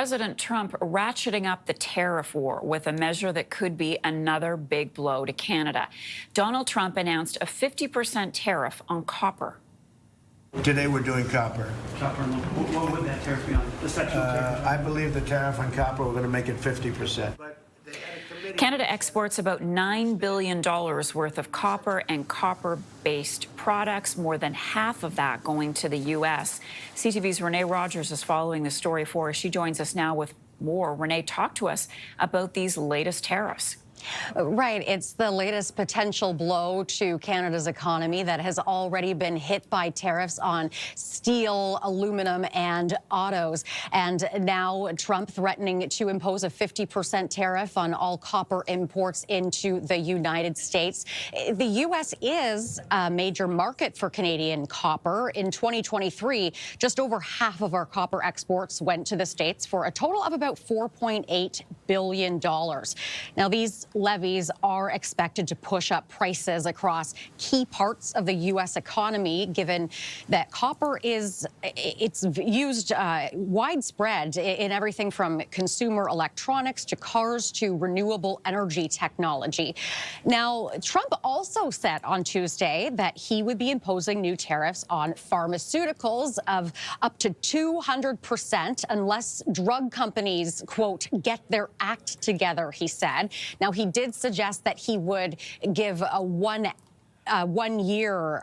President Trump ratcheting up the tariff war with a measure that could be another big blow to Canada. Donald Trump announced a 50% tariff on copper. Today we're doing copper. Copper, what would that tariff be on? The sectional tariff? I believe the tariff on copper, we're going to make it 50%. Canada exports about $9 billion worth of copper and copper-based products, more than half of that going to the U.S. CTV's Renee Rodgers is following the story for us. She joins us now with more. Renee, talk to us about these latest tariffs. Right. It's the latest potential blow to Canada's economy that has already been hit by tariffs on steel, aluminum, and autos. And now Trump threatening to impose a 50% tariff on all copper imports into the United States. The U.S. is a major market for Canadian copper. In 2023, just over half of our copper exports went to the States for a total of about $4.8 billion. Now, these levies are expected to push up prices across key parts of the U.S. economy, given that copper it's used widespread in everything from consumer electronics to cars to renewable energy technology. Now, Trump also said on Tuesday that he would be imposing new tariffs on pharmaceuticals of up to 200% unless drug companies, quote, get their act together, he said. Now, he did suggest that he would give a one-year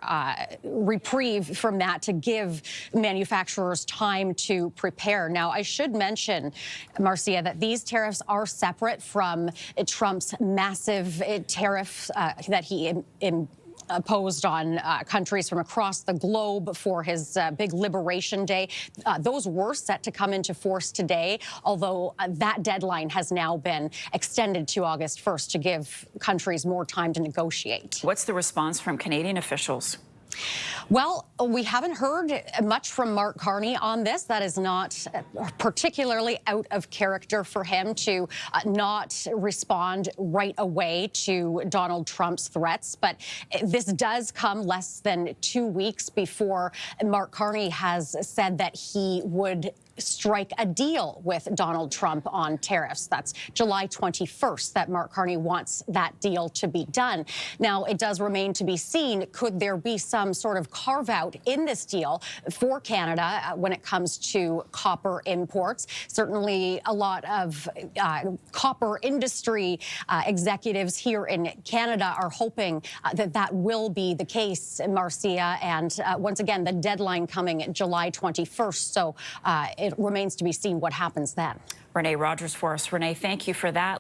reprieve from that to give manufacturers time to prepare. Now, I should mention, Marcia, that these tariffs are separate from Trump's massive tariffs that he imposed on countries from across the globe for his big Liberation Day. Those were set to come into force today, although that deadline has now been extended to August 1st to give countries more time to negotiate. What's the response from Canadian officials? Well, we haven't heard much from Mark Carney on this. That is not particularly out of character for him to not respond right away to Donald Trump's threats. But this does come less than 2 weeks before Mark Carney has said that he would strike a deal with Donald Trump on tariffs. That's July 21st that Mark Carney wants that deal to be done. Now, it does remain to be seen, could there be some sort of carve-out in this deal for Canada when it comes to copper imports? Certainly a lot of copper industry executives here in Canada are hoping that that will be the case, Marcia. And once again, the deadline coming July 21st. So it remains to be seen what happens then. Renee Rodgers for us. Renee, thank you for that.